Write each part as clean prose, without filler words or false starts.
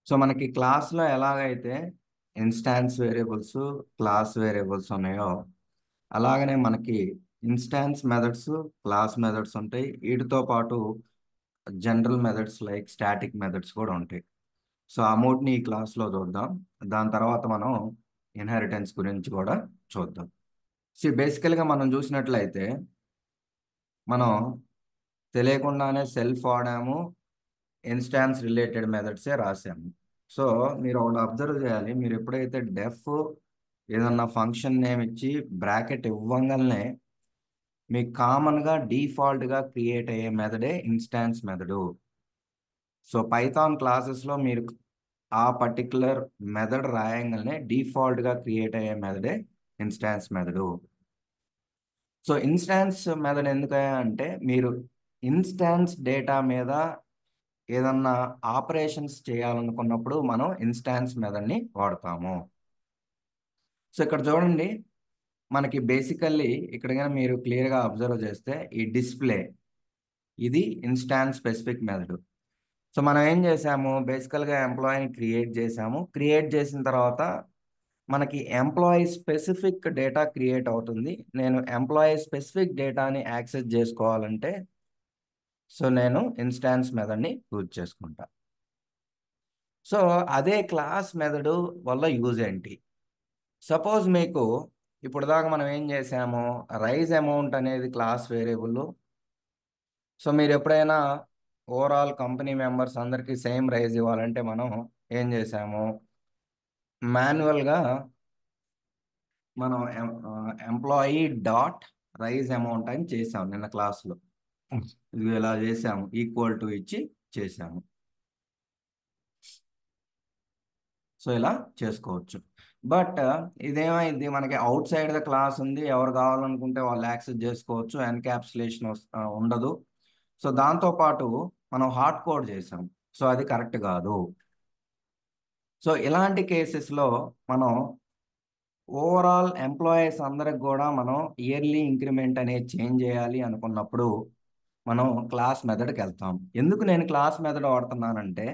So మనకి క్లాస్లో ఎలాగైతే ఇన్స్టాన్స్ వేరియబుల్స్ క్లాస్ వేరియబుల్స్ ఉన్నాయో అలాగనే మనకి ఇన్స్టాన్స్ మెథడ్స్ క్లాస్ మెథడ్స్ ఉంటాయి. వీటితో పాటు general methods like static methods కూడా ఉంటాయి. సో ఆ మూడ్ని ఈ క్లాస్లో చూద్దాం. దాని తర్వాత మనం ఇన్హెరిటెన్స్ గురించి కూడా చూద్దాం. బేసికల్గా మనం చూసినట్లయితే మనం తెలియకుండానే సెల్ఫ్ వాడాము, ఇన్స్టాన్స్ రిలేటెడ్ మెథడ్సే రాసాము. సో మీరు ఒకటి అబ్జర్వ్ చేయాలి. మీరు ఎప్పుడైతే డెఫ్ ఏదన్నా ఫంక్షన్ నేమ్ ఇచ్చి బ్రాకెట్ ఇవ్వంగానే మీకు కామన్గా డిఫాల్ట్గా క్రియేట్ అయ్యే మెథడే ఇన్స్టాన్స్ మెథడు. సో పైథాన్ క్లాసెస్లో మీరు ఆ పర్టికులర్ మెథడ్ రాయంగానే డిఫాల్ట్గా క్రియేట్ అయ్యే మెథడే instance method. So instance method ఎందుకయ్యా అంటే మీరు ఇన్స్టాన్స్ డేటా మీద ఏదన్నా ఆపరేషన్స్ చేయాలనుకున్నప్పుడు మనం ఇన్స్టాన్స్ మెథడ్ని వాడతాము. సో ఇక్కడ చూడండి, మనకి బేసికల్లీ ఇక్కడ కానీ మీరు క్లియర్గా అబ్జర్వ్ చేస్తే ఈ డిస్ప్లే ఇది ఇన్స్టాన్స్ స్పెసిఫిక్ మెథడ్. సో మనం ఏం చేసాము, బేసికల్గా ఎంప్లాయీని క్రియేట్ చేసాము. క్రియేట్ చేసిన తర్వాత మనకి ఎంప్లాయీ స్పెసిఫిక్ డేటా క్రియేట్ అవుతుంది. నేను ఎంప్లాయీ స్పెసిఫిక్ డేటాని యాక్సెస్ చేసుకోవాలంటే సో నేను ఇన్స్టాన్స్ మెథడ్ని యూజ్ చేసుకుంటా. సో అదే క్లాస్ మెథడ్ వల్ల యూజ్ ఏంటి? సపోజ్ మీకు ఇప్పుడు దాకా మనం ఏం చేసాము, రైజ్ అమౌంట్ అనేది క్లాస్ వేరియబుల్. సో మీరు ఎప్పుడైనా ఓవరాల్ కంపెనీ మెంబర్స్ అందరికీ సేమ్ రైజ్ ఇవ్వాలంటే మనం ఏం చేసాము, మాన్యువల్గా మనం ఎంప్లాయీ డాట్ రైజ్ అమౌంట్ అని చేసాము నిన్న క్లాస్లో. ఇది ఇలా చేసాము, ఈక్వల్ టు ఇచ్చి చేసాము. సో ఇలా చేసుకోవచ్చు. బట్ ఇదేమైంది, మనకి అవుట్ సైడ్ ద క్లాస్ ఉంది, ఎవరు కావాలనుకుంటే వాళ్ళు యాక్సెస్ చేసుకోవచ్చు, ఎన్క్యాప్సులేషన్ ఉండదు. సో దాంతోపాటు మనం హార్డ్ కోడ్ చేసాం. సో అది కరెక్ట్ కాదు. సో ఇలాంటి కేసెస్లో మనం ఓవరాల్ ఎంప్లాయీస్ అందరికి కూడా మనం ఇయర్లీ ఇంక్రిమెంట్ అనేది చేంజ్ చేయాలి అనుకున్నప్పుడు మనం క్లాస్ మెథడ్కి వెళ్తాం. ఎందుకు నేను క్లాస్ మెథడ్ వాడుతున్నానంటే,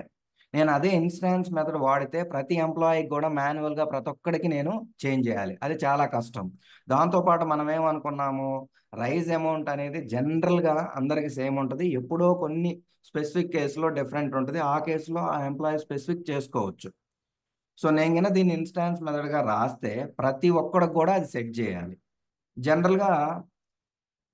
నేను అదే ఇన్స్టాన్స్ మెథడ్ వాడితే ప్రతి ఎంప్లాయీకి కూడా మాన్యువల్గా ప్రతి ఒక్కడికి నేను చేంజ్ చేయాలి, అది చాలా కష్టం. దాంతోపాటు మనం ఏమనుకున్నాము, రైజ్ అమౌంట్ అనేది జనరల్గా అందరికి సేమ్ ఉంటుంది, ఎప్పుడో కొన్ని స్పెసిఫిక్ కేసులో డిఫరెంట్ ఉంటుంది, ఆ కేసులో ఆ ఎంప్లాయీ స్పెసిఫిక్ చేసుకోవచ్చు. సో నేను కన్నా దీన్ని ఇన్స్టాన్స్ మెథడ్గా రాస్తే ప్రతి ఒక్కడికి కూడా అది సెట్ చేయాలి. జనరల్గా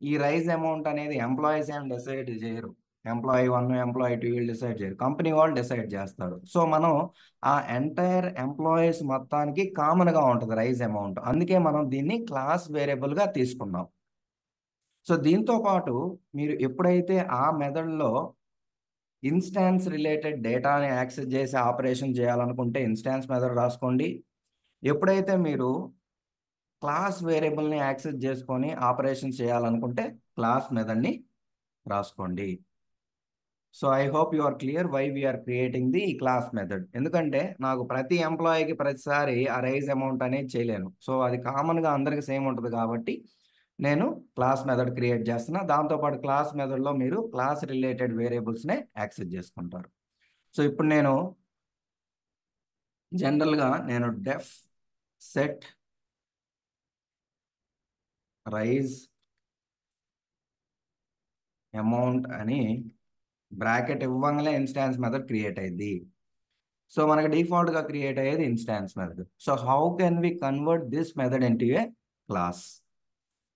ఈ రైజ్ అమౌంట్ అనేది ఎంప్లాయీస్ ఏం డిసైడ్ చేయరు. ఎంప్లాయీ 1 ఎంప్లాయీ 2 వీళ్ళు డిసైడ్ చేయరు, కంపెనీ వాళ్ళు డిసైడ్ చేస్తారు. సో మనం ఆ ఎంటైర్ ఎంప్లాయీస్ మొత్తానికి కామన్గా ఉంటుంది రైజ్ అమౌంట్, అందుకే మనం దీన్ని క్లాస్ వేరియబుల్గా తీసుకున్నాం. సో దీంతో పాటు మీరు ఎప్పుడైతే ఆ మెథడ్లో ఇన్స్టాన్స్ రిలేటెడ్ డేటాని యాక్సెస్ చేసి ఆపరేషన్ చేయాలనుకుంటే ఇన్స్టాన్స్ మెథడ్ రాసుకోండి. ఎప్పుడైతే మీరు క్లాస్ వేరియబుల్ని యాక్సెస్ చేసుకొని ఆపరేషన్ చేయాలనుకుంటే క్లాస్ మెథడ్ని రాసుకోండి. So I hope you are clear why we're creating the class method. ఎందుకంటే నాకు ప్రతి ఎంప్లాయీకి ప్రతిసారి ఆ రైజ్ అమౌంట్ అనేది చేయలేను. సో అది కామన్గా అందరికి సేమ్ ఉంటుంది కాబట్టి నేను క్లాస్ మెథడ్ క్రియేట్ చేస్తున్నా. దాంతోపాటు క్లాస్ మెథడ్లో మీరు క్లాస్ రిలేటెడ్ వేరియబుల్స్నే యాక్సెస్ చేసుకుంటారు. సో ఇప్పుడు నేను జనరల్గా డెఫ్ సెట్ రైజ్ అమౌంట్ అని బ్రాకెట్ ఇవ్వగానే ఇన్స్టాన్స్ మెథడ్ క్రియేట్ అయ్యింది. సో మనకి డిఫాల్ట్గా క్రియేట్ అయ్యేది instance method. So how can we convert this method into a class?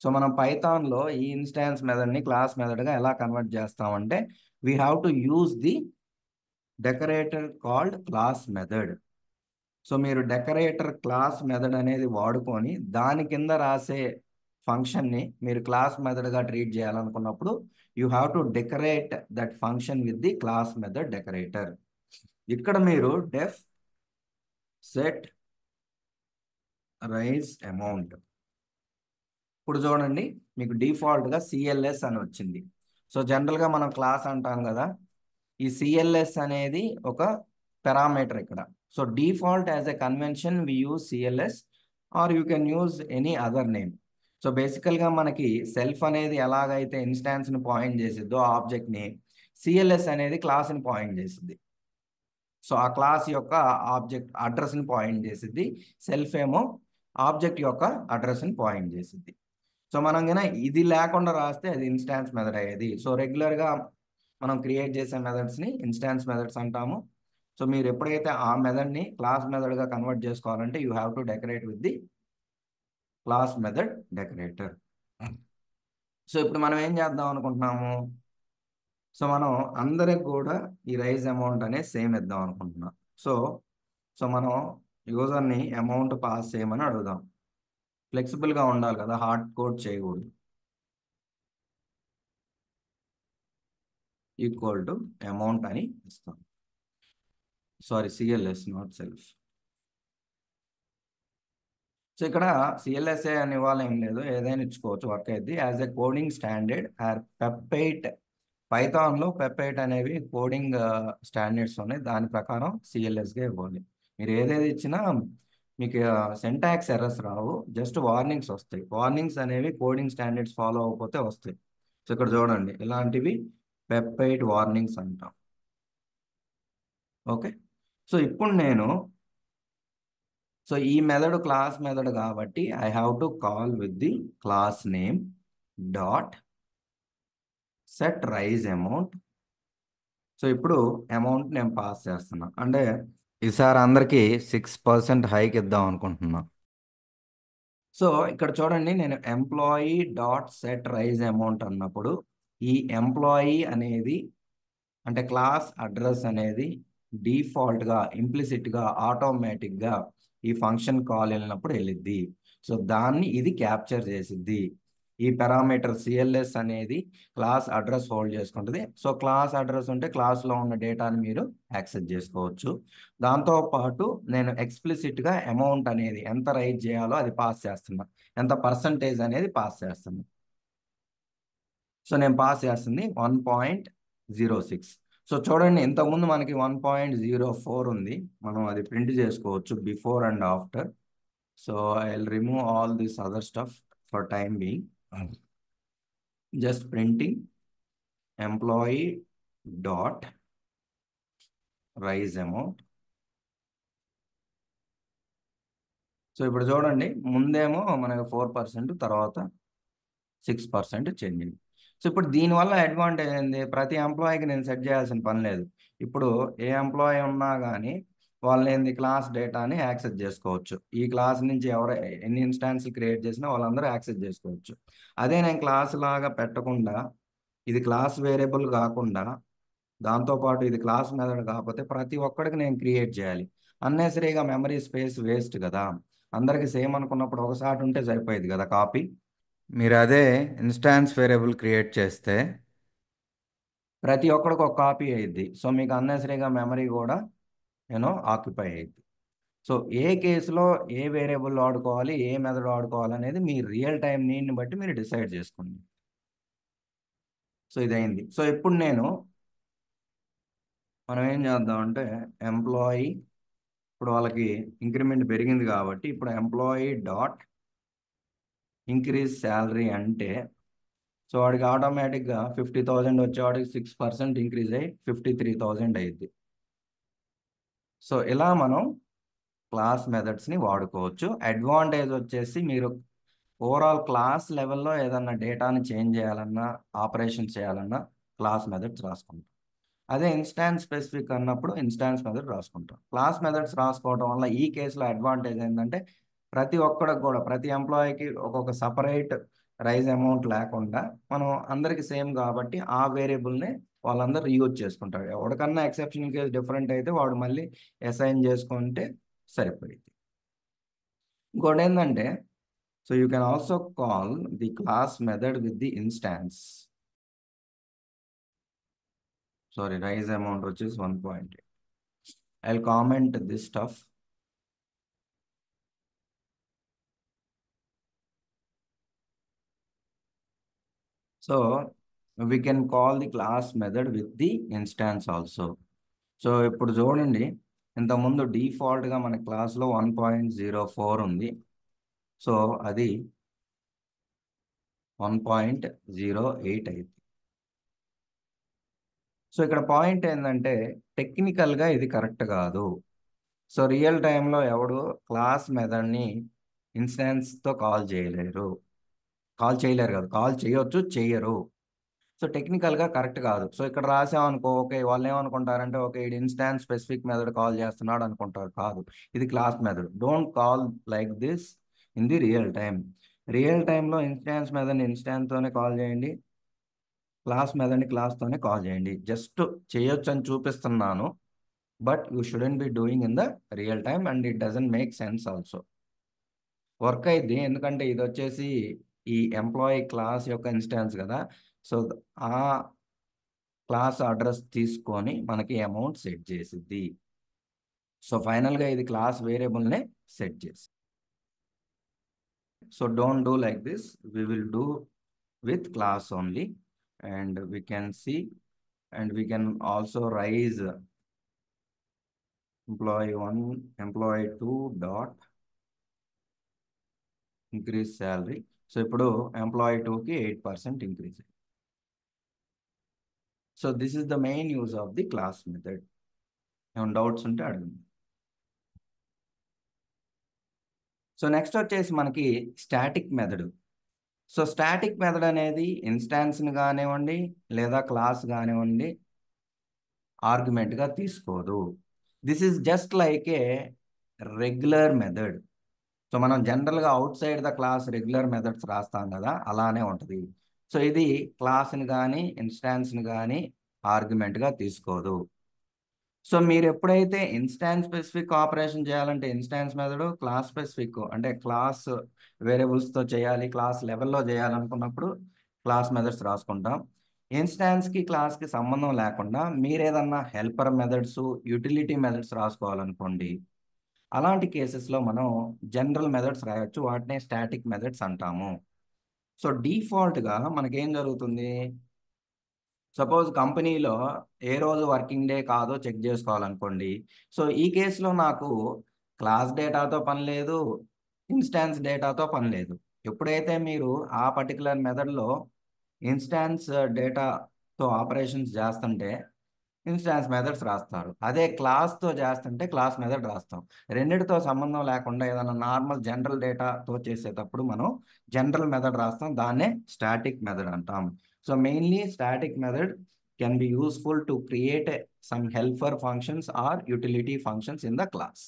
So మనం పైథాన్లో ఈ ఇన్స్టాన్స్ మెథడ్ని క్లాస్ మెథడ్గా ఎలా కన్వర్ట్ చేస్తామంటే, we have to use the decorator called class method. So మీరు డెకరేటర్ క్లాస్ మెథడ్ అనేది వాడుకొని దాని కింద రాసే ఫంక్షన్ని మీరు క్లాస్ మెథడ్గా ట్రీట్ చేయాలనుకున్నప్పుడు you have to decorate that function with the class method decorator. ఇక్కడ మీరు డెఫ్ సెట్ రైజ్ అమౌంట్, ఇప్పుడు చూడండి మీకు డిఫాల్ట్గా సిఎల్ఎస్ అని వచ్చింది. సో జనరల్గా మనం క్లాస్ అంటాం కదా, ఈ సిఎల్ఎస్ అనేది ఒక పారామీటర్ ఇక్కడ. So default as a convention we use CLS or you can use any other name. So బేసికల్గా మనకి సెల్ఫ్ అనేది ఎలాగైతే ఇన్స్టాన్స్ని పాయింట్ చేసిద్దో ఆబ్జెక్ట్ని, సిఎల్ఎస్ అనేది క్లాస్ని పాయింట్ చేసిద్ది. సో ఆ క్లాస్ యొక్క ఆబ్జెక్ట్ అడ్రస్ని పాయింట్ చేసిద్ది, సెల్ఫ్ ఏమో ఆబ్జెక్ట్ యొక్క అడ్రస్ని పాయింట్ చేసిద్ది. సో మనం కనుక ఇది లేకుండా రాస్తే అది ఇన్స్టాన్స్ మెథడ్ అయ్యేది. సో రెగ్యులర్గా మనం క్రియేట్ చేసే మెథడ్స్ని ఇన్స్టాన్స్ మెథడ్స్ అంటాము. సో మీరు ఎప్పుడైతే ఆ మెథడ్ని క్లాస్ మెథడ్గా కన్వర్ట్ చేసుకోవాలంటే you have to decorate with the class method decorator. So ఇప్పుడు మనం ఏం చేద్దాం అనుకుంటున్నాము? సో మనం అందరికి కూడా ఈ రైజ్ అమౌంట్ అనేది సేమ్ ఇద్దాం అనుకుంటున్నాం. సో సో మనం యూజర్ని అమౌంట్ పాస్ చేయమని అడుగుదాం. ఫ్లెక్సిబుల్గా ఉండాలి కదా, హార్డ్ కోడ్ చేయకూడదు. ఈక్వల్ టు అమౌంట్ అని ఇస్తాం. Sorry, cls not self. So ఇక్కడ సిఎల్ఎస్ఏ అని ఇవ్వాలి ఏం లేదు, ఏదైనా ఇచ్చుకోవచ్చు, వర్క్ అయింది. యాజ్ ఎ కోడింగ్ స్టాండర్డ్ పెప్8 పైథాన్లో పెప్8 అనేవి కోడింగ్ స్టాండర్డ్స్ ఉన్నాయి. దాని ప్రకారం సిఎల్ఎస్గా ఇవ్వాలి. మీరు ఏదేది ఇచ్చినా మీకు సెంటాక్స్ ఎర్రర్స్ రావు, జస్ట్ వార్నింగ్స్ వస్తాయి. వార్నింగ్స్ అనేవి కోడింగ్ స్టాండర్డ్స్ ఫాలో అవ్వకపోతే వస్తాయి. సో ఇక్కడ చూడండి, ఇలాంటివి పెప్8 వార్నింగ్స్ అంటాం. ఓకే. సో ఇప్పుడు నేను ఈ మెథడ్ క్లాస్ మెథడ్ కాబట్టి I have to call with the class name dot set raise amount. So ఇప్పుడు అమౌంట్ నేను పాస్ చేస్తున్నా, అంటే ఈసారి అందరికి 6% హైక్ ఇద్దాం అనుకుంటున్నా. సో ఇక్కడ చూడండి, నేను employee dot set raise amount అన్నప్పుడు ఈ ఎంప్లాయీ అనేది అంటే క్లాస్ అడ్రస్ అనేది డిఫాల్ట్గా ఇంప్లిసిట్గా ఆటోమేటిక్గా ఈ ఫంక్షన్ కాల్ వెళ్ళినప్పుడు వెళ్ళిద్ది. సో దాన్ని ఇది క్యాప్చర్ చేసిద్ది. ఈ పారామీటర్ సిఎల్ఎస్ అనేది క్లాస్ అడ్రస్ హోల్డ్ చేసుకుంటుంది. సో క్లాస్ అడ్రస్ ఉంటే క్లాస్లో ఉన్న డేటాని మీరు యాక్సెస్ చేసుకోవచ్చు. దాంతోపాటు నేను ఎక్స్ప్లిసిట్గా అమౌంట్ అనేది ఎంత రైజ్ చేయాలో అది పాస్ చేస్తున్నా, ఎంత పర్సంటేజ్ అనేది పాస్ చేస్తున్నా. సో నేను పాస్ చేస్తుంది 1.06. సో చూడండి, ఇంతకుముందు మనకి 1.04 ఉంది. మనం అది ప్రింట్ చేసుకోవచ్చు before and after. So I will remove all this other stuff for time being. Just printing employee dot raise amount. So ఇప్పుడు చూడండి, ముందేమో మనకి 4%, తర్వాత 6% చేంజ్ అయింది. సో ఇప్పుడు దీనివల్ల అడ్వాంటేజ్ ఏంది? ప్రతి ఎంప్లాయీకి నేను సెట్ చేయాల్సిన పని లేదు. ఇప్పుడు ఏ ఎంప్లాయీ ఉన్నా కానీ వాళ్ళు ఏంది క్లాస్ డేటాని యాక్సెస్ చేసుకోవచ్చు. ఈ క్లాస్ నుంచి ఎవరు ఎన్ని ఇన్స్టాన్స్ క్రియేట్ చేసినా వాళ్ళందరూ యాక్సెస్ చేసుకోవచ్చు. అదే నేను క్లాస్ లాగా పెట్టకుండా, ఇది క్లాస్ వేరియబుల్ కాకుండా, దాంతోపాటు ఇది క్లాస్ మెథడ్ కాకపోతే ప్రతి ఒక్కడికి నేను క్రియేట్ చేయాలి. అన్నెసరీగా మెమరీ స్పేస్ వేస్ట్ కదా. అందరికి సేమ్ అనుకున్నప్పుడు ఒకసారి ఉంటే సరిపోయేది కదా కాపీ. మీరు అదే ఇన్స్టాన్స్ వేరియబుల్ క్రియేట్ చేస్తే ప్రతి ఒక్కడికి ఒక కాపీ అయ్యిద్ది. సో మీకు అన్నెసరీగా మెమరీ కూడా ఆక్యుపై అయ్యిద్ది. సో ఏ కేసులో ఏ వేరియబుల్ వాడుకోవాలి, ఏ మెథడ్ వాడుకోవాలి అనేది మీ రియల్ టైం నీడ్ని బట్టి మీరు డిసైడ్ చేసుకోండి. సో ఇదైంది. సో ఇప్పుడు మనం ఏం చేద్దామంటే ఎంప్లాయీ, ఇప్పుడు వాళ్ళకి ఇంక్రిమెంట్ పెరిగింది కాబట్టి ఇప్పుడు ఎంప్లాయీ డాట్ ఇంక్రీజ్ శాలరీ అంటే, సో వాడికి ఆటోమేటిక్గా 50,000 వచ్చేవాడికి 6% ఇంక్రీజ్ అయ్యి 53,000 అయ్యిద్ది. సో ఇలా మనం క్లాస్ మెథడ్స్ని వాడుకోవచ్చు. అడ్వాంటేజ్ వచ్చేసి మీరు ఓవరాల్ క్లాస్ లెవెల్లో ఏదన్నా డేటాని చేంజ్ చేయాలన్నా, ఆపరేషన్ చేయాలన్నా క్లాస్ మెథడ్స్ రాసుకుంటాం. అదే ఇన్స్టాన్స్ స్పెసిఫిక్ అన్నప్పుడు ఇన్స్టాన్స్ మెథడ్ రాసుకుంటాం. క్లాస్ మెథడ్స్ రాసుకోవడం వల్ల ఈ కేసులో అడ్వాంటేజ్ ఏంటంటే ప్రతి ఒక్కడికి కూడా, ప్రతి ఎంప్లాయీకి ఒక్కొక్క సపరేట్ రైజ్ అమౌంట్ లేకుండా మనం అందరికి సేమ్ కాబట్టి ఆ వేరియబుల్ని వాళ్ళందరూ రీయూజ్ చేసుకుంటారు. ఎవరికన్నా ఎక్సెప్షన్ కేసు డిఫరెంట్ అయితే వాడు మళ్ళీ అసైన్ చేసుకుంటే సరిపోయింది. ఇంకోటి ఏంటంటే, so you can also call the class method with the instance. Sorry, raise amount వచ్చేసి 1.8. I'll comment this stuff. So we can call the class method with the instance also. So ఇప్పుడు చూడండి, ఇంతకుముందు డిఫాల్ట్గా మన క్లాస్లో 1.04 ఉంది. సో అది 1.08 అయింది. సో ఇక్కడ పాయింట్ ఏంటంటే టెక్నికల్గా ఇది కరెక్ట్ కాదు. సో రియల్ టైంలో ఎవడు క్లాస్ మెథడ్ని ఇన్స్టెన్స్తో కాల్ చేయలేరు కదా, కాల్ చేయొచ్చు, చెయ్యరు. సో టెక్నికల్గా కరెక్ట్ కాదు. సో ఇక్కడ రాసామనుకో, ఓకే, వాళ్ళు ఏమనుకుంటారంటే ఓకే ఇది ఇన్స్టాన్స్ స్పెసిఫిక్ మెథడ్ కాల్ చేస్తున్నాడు అనుకుంటారు. కాదు, ఇది class method. Don't call like this in the real time. Real టైంలో ఇన్స్టాన్స్ మెథడ్ని ఇన్స్టాన్స్తోనే కాల్ చేయండి, క్లాస్ మెథడ్ని క్లాస్తోనే కాల్ చేయండి. జస్ట్ చేయొచ్చు అని చూపిస్తున్నాను, but you shouldn't be doing in the real time and it doesn't make sense also. Work అయింది ఎందుకంటే ఇది వచ్చేసి ఈ ఎంప్లాయీ క్లాస్ యొక్క ఇన్స్టాన్స్ కదా. సో ఆ క్లాస్ అడ్రస్ తీసుకొని మనకి అమౌంట్ సెట్ చేసిద్ది. సో ఫైనల్గా ఇది క్లాస్ వేరియబుల్నే సెట్ చేసి. So don't do like this, we will do with class only, and we can see, and we can also raise employee 1 employee 2 dot increase salary. So ఇప్పుడు employee 2కి 8% increase. So this is the main use of the class method. ఏమైనా doubts ఉంటే అడగండి. So next వచ్చేసి మనకి static method. So static method అనేది ఇన్స్టాన్స్ని కానివ్వండి లేదా క్లాస్ కానివ్వండి ఆర్గ్యుమెంట్గా తీసుకోదు. This is just like A regular method. So మనం జనరల్గా out side the class regular methods రాస్తాం కదా, అలానే ఉంటుంది. సో ఇది క్లాస్ని కానీ ఇన్స్టాన్స్ని కానీ ఆర్గ్యుమెంట్గా తీసుకోదు. సో మీరు ఎప్పుడైతే ఇన్స్టాన్స్ స్పెసిఫిక్ ఆపరేషన్ చేయాలంటే ఇన్స్టాన్స్ మెథడ్, క్లాస్ స్పెసిఫిక్ అంటే క్లాస్ వేరియబుల్స్తో చేయాలి, క్లాస్ లెవెల్లో చేయాలనుకున్నప్పుడు క్లాస్ మెథడ్స్ రాసుకుంటాం. ఇన్స్టాన్స్కి క్లాస్కి సంబంధం లేకుండా మీరు ఏదన్నా హెల్పర్ మెథడ్స్, యూటిలిటీ మెథడ్స్ రాసుకోవాలనుకోండి, అలాంటి కేసెస్లో మనం జనరల్ మెథడ్స్ రాయొచ్చు, వాటినే స్టాటిక్ మెథడ్స్ అంటాము. సో డిఫాల్ట్గా మనకేం జరుగుతుంది, సపోజ్ కంపెనీలో ఏ రోజు వర్కింగ్ డే కాదో చెక్ చేసుకోవాలనుకోండి. సో ఈ కేసులో నాకు క్లాస్ డేటాతో పని లేదు, ఇన్స్టాన్స్ డేటాతో పని లేదు. ఎప్పుడైతే మీరు ఆ పర్టికులర్ మెథడ్లో ఇన్స్టాన్స్ డేటాతో ఆపరేషన్స్ చేస్తుంటే ఇన్స్టాన్స్ మెథడ్స్ రాస్తారు, అదే క్లాస్తో చేస్తుంటే క్లాస్ మెథడ్ రాస్తాం. రెండిటితో సంబంధం లేకుండా ఏదైనా నార్మల్ జనరల్ డేటాతో చేసేటప్పుడు మనం జనరల్ మెథడ్ రాస్తాం, దాన్నే స్టాటిక్ మెథడ్ అంటాం. So mainly static method can be useful to create some helper functions or utility functions in the class.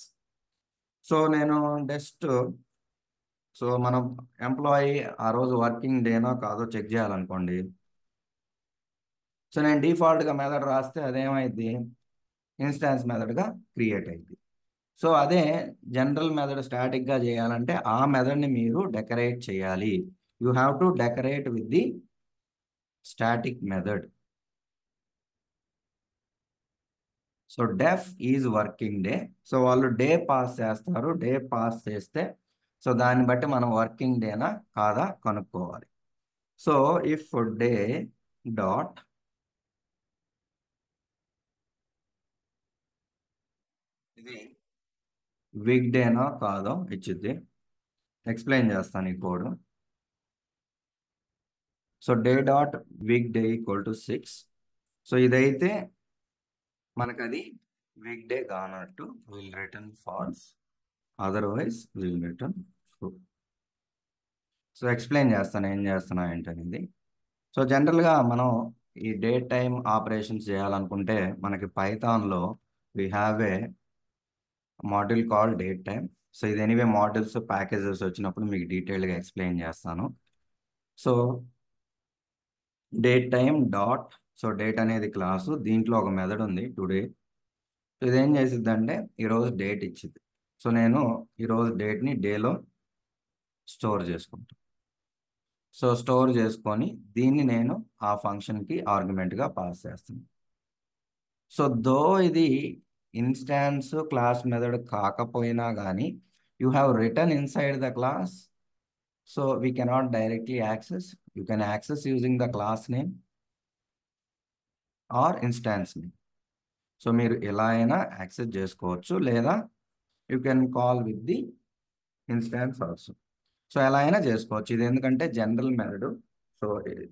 So నేను జస్ట్ సో మనం ఎంప్లాయీ ఆ రోజు వర్కింగ్ డేనో కాదో చెక్ చేయాలనుకోండి. సో నేను డిఫాల్ట్గా మెథడ్ రాస్తే అదేమైంది, ఇన్స్టాన్స్ మెథడ్గా క్రియేట్ అయింది. సో అదే జనరల్ మెథడ్ స్టాటిక్గా చేయాలంటే ఆ మెథడ్ని మీరు డెకరేట్ చేయాలి. You have to decorate with the static method. So deaf is working day. So వాళ్ళు డే పాస్ చేస్తారు, డే పాస్ చేస్తే సో దాన్ని బట్టి మనం వర్కింగ్ డేనా కాదా కనుక్కోవాలి. సో ఇఫ్ డే డాట్ ఇది వీక్ డేనా కాదో ఇచ్చిద్ది. ఎక్స్ప్లెయిన్ చేస్తాను ఈ code. So day dot week day equal to 6. So ఇదైతే మనకు అది వీక్ డే కానట్టు, will return false, otherwise will return true. So explain చేస్తాను ఏం చేస్తున్నా ఏంటనేది. సో జనరల్గా మనం ఈ డే టైమ్ ఆపరేషన్స్ చేయాలనుకుంటే మనకి పైథాన్లో we have a module call date time. So ఇది ఎనీవే మాడ్యూల్స్ ప్యాకేజెస్ వచ్చినప్పుడు మీకు డీటెయిల్గా ఎక్స్ప్లెయిన్ చేస్తాను. So date time dot, so date అనేది క్లాసు, దీంట్లో ఒక మెథడ్ ఉంది టుడే. సో ఇదేం చేసిద్దంటే ఈరోజు డేట్ ఇచ్చింది. సో నేను ఈరోజు డేట్ని డేలో స్టోర్ చేసుకుంటాను. సో స్టోర్ చేసుకొని దీన్ని నేను ఆ ఫంక్షన్కి ఆర్గ్యుమెంట్గా పాస్ చేస్తాను. సో దో ఇది ఇన్స్టాన్స్ క్లాస్ మెథడ్ కాకపోయినా కానీ you have return inside the class. So we cannot directly access, you can access using the class name or instance name. So మీరు ఎలా అయినా యాక్సెస్ చేసుకోవచ్చు, లేదా you can call with the instance also. So ఎలా అయినా చేసుకోవచ్చు, ఇది ఎందుకంటే general method. So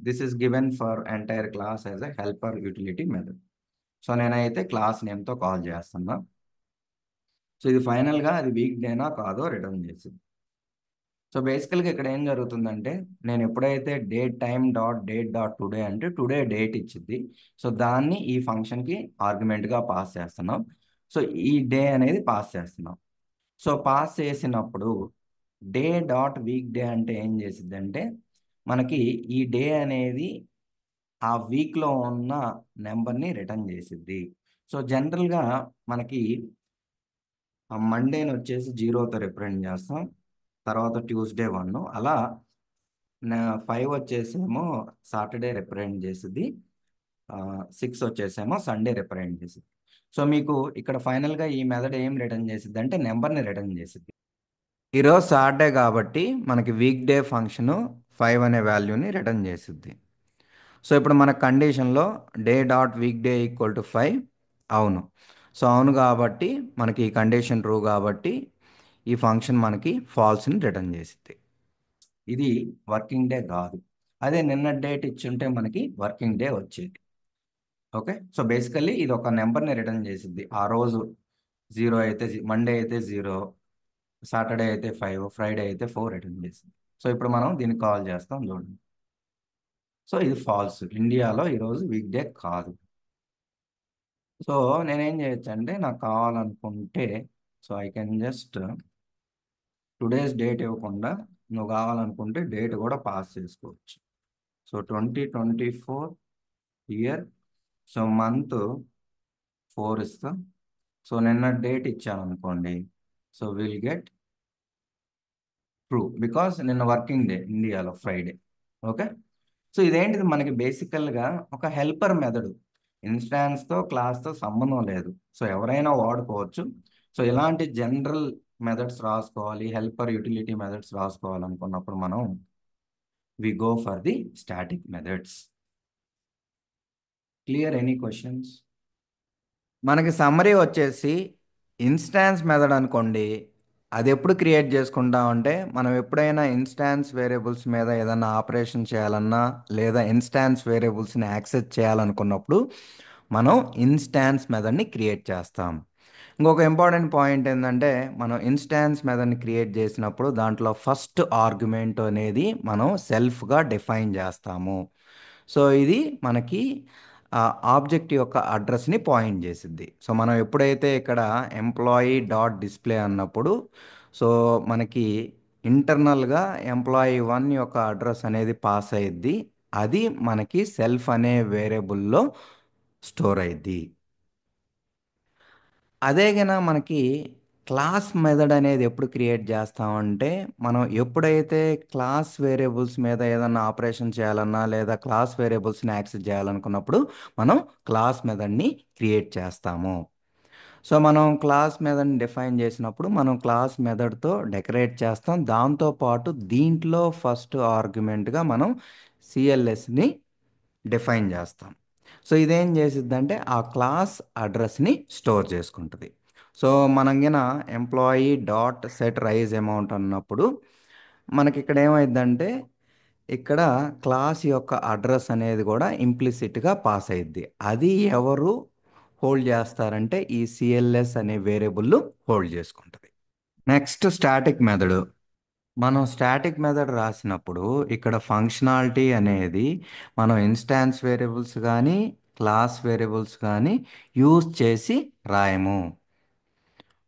this is given for entire class as a helper utility method. So నేనైతే క్లాస్ నేమ్తో కాల్ చేస్తున్నా. సో ఇది ఫైనల్గా అది వీక్ డేనా కాదో రిటర్న్ చేసి. సో బేసికల్గా ఇక్కడ ఏం జరుగుతుందంటే, నేను ఎప్పుడైతే date టుడే అంటే టుడే డేట్ ఇచ్చింది. సో దాన్ని ఈ ఫంక్షన్కి ఆర్గ్యుమెంట్గా పాస్ చేస్తున్నాం. సో ఈ డే అనేది పాస్ చేస్తున్నాం. సో పాస్ చేసినప్పుడు వీక్ డే అంటే ఏం చేసిద్ది అంటే, మనకి ఈ డే అనేది ఆ వీక్లో ఉన్న నెంబర్ని రిటర్న్ చేసిద్ది. సో జనరల్గా మనకి ఆ మండేని వచ్చేసి జీరోతో రిప్రజెంట్ చేస్తాం. తర్వాత ట్యూస్డే 1 అలా 5 వచ్చేసేమో సాటర్డే రిప్రజెంట్ చేసిద్ది. 6 వచ్చేసేమో సండే రిప్రజెంట్ చేసిద్ది. సో మీకు ఇక్కడ ఫైనల్గా ఈ మెథడ్ ఏం రిటర్న్ చేసిద్ది అంటే నెంబర్ని రిటర్న్ చేసిద్ది. ఈరోజు సాటర్డే కాబట్టి మనకి వీక్ డే ఫంక్షను 5 అనే వాల్యూని రిటర్న్ చేసిద్ది. సో ఇప్పుడు మన కండిషన్లో day.weekday = 5 అవును. సో అవును కాబట్టి మనకి ఈ కండిషన్ ట్రూ కాబట్టి ఈ ఫంక్షన్ మనకి ఫాల్స్ని రిటర్న్ చేసిద్ది. ఇది వర్కింగ్ డే కాదు. అదే నిన్న డేట్ ఇచ్చుంటే మనకి వర్కింగ్ డే వచ్చేది. ఓకే, సో బేసికల్లీ ఇది ఒక నెంబర్ని రిటర్న్ చేసిద్ది. ఆ రోజు 0 అయితే మండే అయితే 0, సాటర్డే అయితే 5, ఫ్రైడే అయితే 4 రిటర్న్ చేసింది. సో ఇప్పుడు మనం దీన్ని కాల్ చేస్తాం చూడండి. సో ఇది ఫాల్స్, ఇండియాలో ఈరోజు వీక్ డే కాదు. సో నేనేం చేయొచ్చు అంటే నాకు కావాలనుకుంటే, so I can just today's date ఇవ్వకుండా నువ్వు కావాలనుకుంటే డేట్ కూడా పాస్ చేసుకోవచ్చు. సో 2024 ఇయర్, సో మంత్ 4 ఇస్తాం. సో నిన్న డేట్ ఇచ్చాను అనుకోండి, so will get true because నిన్న వర్కింగ్ డే ఇండియాలో ఫ్రైడే. ఓకే, సో ఇదేంటిది మనకి బేసికల్గా ఒక హెల్పర్ మెథడ్. ఇన్స్టాన్స్తో క్లాస్తో సంబంధం లేదు. సో ఎవరైనా వాడుకోవచ్చు. సో ఇలాంటి జనరల్ మెథడ్స్ రాసుకోవాలి, హెల్పర్ యూటిలిటీ మెథడ్స్ రాసుకోవాలనుకున్నప్పుడు మనం we go for the static methods. Clear? Any questions? మనకి సమ్మరీ వచ్చేసి ఇన్స్టాన్స్ మెథడ్ అనుకోండి. అది ఎప్పుడు క్రియేట్ చేసుకుంటామంటే, మనం ఎప్పుడైనా ఇన్స్టాన్స్ వేరియబుల్స్ మీద ఏదైనా ఆపరేషన్ చేయాలన్నా లేదా ఇన్స్టాన్స్ వేరియబుల్స్ని యాక్సెస్ చేయాలనుకున్నప్పుడు మనం ఇన్స్టాన్స్ మెథడ్ని క్రియేట్ చేస్తాం. ఇంకొక ఇంపార్టెంట్ పాయింట్ ఏంటంటే, మనం ఇన్స్టాన్స్ మెథడ్ని క్రియేట్ చేసినప్పుడు దాంట్లో ఫస్ట్ ఆర్గ్యుమెంట్ అనేది మనం సెల్ఫ్గా డిఫైన్ చేస్తాము. సో ఇది మనకి ఆబ్జెక్ట్ యొక్క అడ్రస్ని పాయింట్ చేసిద్ది. సో మనం ఎప్పుడైతే ఇక్కడ employee.display అన్నప్పుడు, సో మనకి ఇంటర్నల్గా employee 1 యొక్క అడ్రస్ అనేది పాస్ అయ్యిద్ది. అది మనకి సెల్ఫ్ అనే వేరియబుల్లో స్టోర్ అయ్యిద్ది. అదే గన మనకి క్లాస్ మెథడ్ అనేది ఎప్పుడు క్రియేట్ చేస్తామంటే, మనం ఎప్పుడైతే క్లాస్ వేరియబుల్స్ మీద ఏదన్నా ఆపరేషన్ చేయాలన్నా లేదా క్లాస్ వేరియబుల్స్ని యాక్సెస్ చేయాలనుకున్నప్పుడు మనం క్లాస్ మెథడ్ని క్రియేట్ చేస్తాము. సో మనం క్లాస్ మెథడ్ని డిఫైన్ చేసినప్పుడు మనం క్లాస్ మెథడ్తో డెకరేట్ చేస్తాం. దాంతోపాటు దీంట్లో ఫస్ట్ ఆర్గ్యుమెంట్గా మనం సిఎల్ఎస్ని డిఫైన్ చేస్తాం. సో ఇదేం చేసిద్దంటే ఆ క్లాస్ అడ్రస్ని స్టోర్ చేసుకుంటుంది. సో మనం గిన employee.setRiseAmount అన్నప్పుడు మనకి ఇక్కడ ఏమైందంటే, ఇక్కడ క్లాస్ యొక్క అడ్రస్ అనేది కూడా ఇంప్లిసిట్గా పాస్ అయ్యిద్ది. అది ఎవరు హోల్డ్ చేస్తారంటే ఈ సిఎల్ఎస్ అనే వేరియబుల్ హోల్డ్ చేసుకుంటుంది. Next static method. మనం స్టాటిక్ మెథడ్ రాసినప్పుడు ఇక్కడ ఫంక్షనాలిటీ అనేది మనం ఇన్స్టాన్స్ వేరియబుల్స్ కానీ క్లాస్ వేరియబుల్స్ కానీ యూజ్ చేసి రాయము.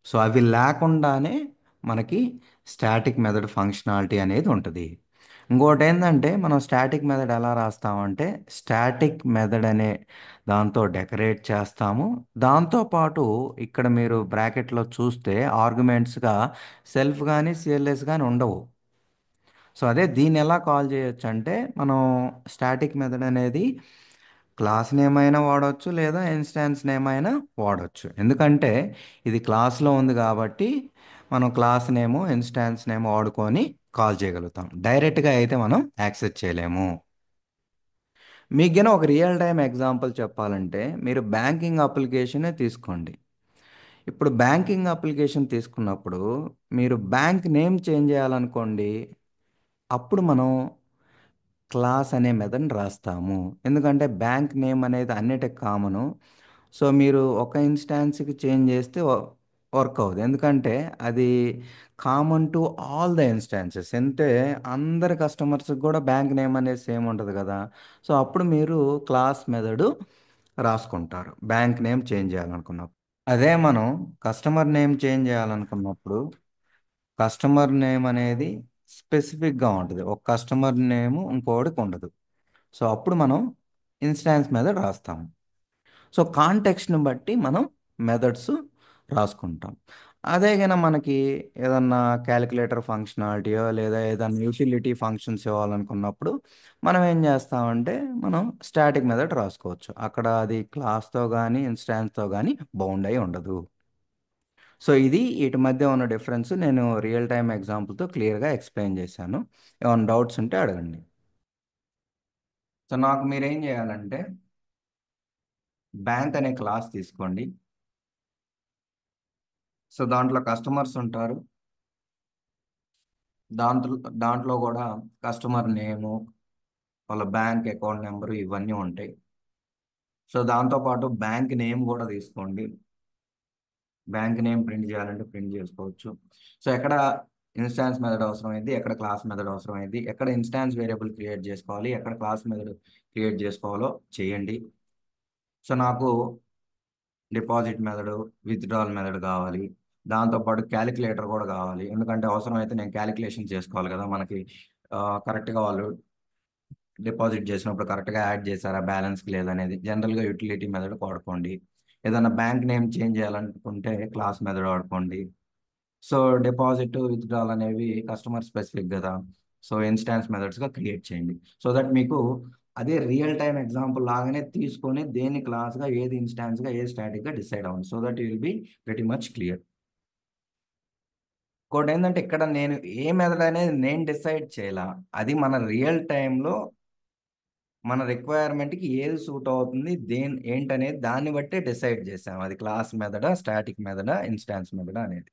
సో అవి లేకుండానే మనకి స్టాటిక్ మెథడ్ ఫంక్షనాలిటీ అనేది ఉంటుంది. ఇంకోటి ఏంటంటే, మనం స్టాటిక్ మెథడ్ ఎలా రాస్తామంటే స్టాటిక్ మెథడ్ అనే దాంతో డెకరేట్ చేస్తాము. దాంతోపాటు ఇక్కడ మీరు బ్రాకెట్లో చూస్తే ఆర్గ్యుమెంట్స్గా సెల్ఫ్ కానీ సిఎల్ఎస్ కానీ ఉండవు. సో అదే దీన్ని ఎలా కాల్ చేయొచ్చు అంటే, మనం స్టాటిక్ మెథడ్ అనేది క్లాస్ నేమ్ అయినా వాడవచ్చు లేదా ఇన్స్టాన్స్ నేమ్ అయినా వాడవచ్చు. ఎందుకంటే ఇది క్లాస్లో ఉంది కాబట్టి మనం క్లాస్ నేము ఇన్స్టాన్స్ నేమ్ వాడుకొని కాల్ చేయగలుగుతాం. డైరెక్ట్గా అయితే మనం యాక్సెస్ చేయలేము. మీకు గన ఒక రియల్ టైం ఎగ్జాంపుల్ చెప్పాలంటే, మీరు బ్యాంకింగ్ అప్లికేషనే తీసుకోండి. ఇప్పుడు బ్యాంకింగ్ అప్లికేషన్ తీసుకున్నప్పుడు మీరు బ్యాంక్ నేమ్ చేంజ్ చేయాలనుకోండి, అప్పుడు మనం క్లాస్ అనే మెథడ్ని రాస్తాము. ఎందుకంటే బ్యాంక్ నేమ్ అనేది అన్నిటికి కామను. సో మీరు ఒక ఇన్స్టాన్స్కి చేంజ్ చేస్తే వర్క్ అవుతుంది, ఎందుకంటే అది common to all the instances. అంటే అందరి కస్టమర్స్కి కూడా బ్యాంక్ నేమ్ అనేది సేమ్ ఉంటుంది కదా. సో అప్పుడు మీరు క్లాస్ మెథడ్ రాసుకుంటారు బ్యాంక్ నేమ్ చేంజ్ చేయాలనుకున్నప్పుడు. అదే మనం కస్టమర్ నేమ్ చేంజ్ చేయాలనుకున్నప్పుడు కస్టమర్ నేమ్ అనేది స్పెసిఫిక్గా ఉంటుంది, ఒక కస్టమర్ నేమ్ ఇంకోటికి ఉండదు. సో అప్పుడు మనం ఇన్స్టాన్స్ మెథడ్ రాస్తాము. సో కాంటెక్స్ట్ని బట్టి మనం మెథడ్స్ రాసుకుంటాం. అదే గన మనకి ఏదన్నా క్యాలిక్యులేటర్ ఫంక్షనాలిటీయో లేదా ఏదన్నా యూటిలిటీ ఫంక్షన్స్ ఇవ్వాలనుకున్నప్పుడు మనం ఏం చేస్తామంటే మనం స్టాటిక్ మెథడ్ రాసుకోవచ్చు. అక్కడ అది క్లాస్తో కానీ ఇన్స్టాన్స్తో కానీ బౌండ్ అయి ఉండదు. సో ఇది వీటి మధ్య ఉన్న డిఫరెన్స్ నేను రియల్ టైమ్ ఎగ్జాంపుల్తో క్లియర్గా ఎక్స్ప్లెయిన్ చేశాను. ఏమైనా డౌట్స్ ఉంటే అడగండి. సో నాకు మీరేం చేయాలంటే బ్యాంక్ అనే క్లాస్ తీసుకోండి. సో దాంట్లో కస్టమర్స్ ఉంటారు. దాంట్లో దాంట్లో కూడా కస్టమర్ నేము, వాళ్ళ బ్యాంక్ అకౌంట్ నెంబరు ఇవన్నీ ఉంటాయి. సో దాంతోపాటు బ్యాంక్ నేమ్ కూడా తీసుకోండి. బ్యాంక్ నేమ్ ప్రింట్ చేయాలంటే ప్రింట్ చేసుకోవచ్చు. సో ఎక్కడ ఇన్స్టాన్స్ మెథడ్ అవసరమైంది, ఎక్కడ క్లాస్ మెథడ్ అవసరమైంది, ఎక్కడ ఇన్స్టాన్స్ వేరియబుల్ క్రియేట్ చేసుకోవాలి, ఎక్కడ క్లాస్ మెథడ్ క్రియేట్ చేసుకోవాలో చేయండి. సో నాకు డిపాజిట్ మెథడ్, విత్డ్రాల్ మెథడ్ కావాలి. దాంతోపాటు క్యాలిక్యులేటర్ కూడా కావాలి, ఎందుకంటే అవసరమైతే నేను క్యాలిక్యులేషన్ చేసుకోవాలి కదా మనకి. కరెక్ట్గా వాళ్ళు డిపాజిట్ చేసినప్పుడు కరెక్ట్గా యాడ్ చేశారా బ్యాలెన్స్కి లేదనేది. జనరల్గా యూటిలిటీ మెథడ్ వాడుకోండి. ఏదైనా బ్యాంక్ నేమ్ చేంజ్ చేయాలనుకుంటే క్లాస్ మెథడ్ వాడుకోండి. సో డిపాజిట్, విత్డ్రాల్ అనేవి కస్టమర్ స్పెసిఫిక్ కదా. సో ఇన్స్టాన్స్ మెథడ్స్గా క్రియేట్ చేయండి. సో దట్ మీకు అదే రియల్ టైం ఎగ్జాంపుల్ లాగానే తీసుకొని దేని క్లాస్గా, ఏది ఇన్స్టాన్స్గా, ఏది స్టాటిక్గా డిసైడ్ అవ్వండి. So that you will be very much clear. ఇంకోటి ఏంటంటే ఇక్కడ నేను ఏ మెథడ్ అనేది నేను డిసైడ్ చేయాల, అది మన రియల్ టైంలో మన రిక్వైర్మెంట్కి ఏది సూట్ అవుతుంది, ఏంటనేది దాన్ని బట్టే డిసైడ్ చేసాం. అది క్లాస్ మెథడా, స్టాటిక్ మెథడా, ఇన్స్టాన్స్ మెథడా అనేది.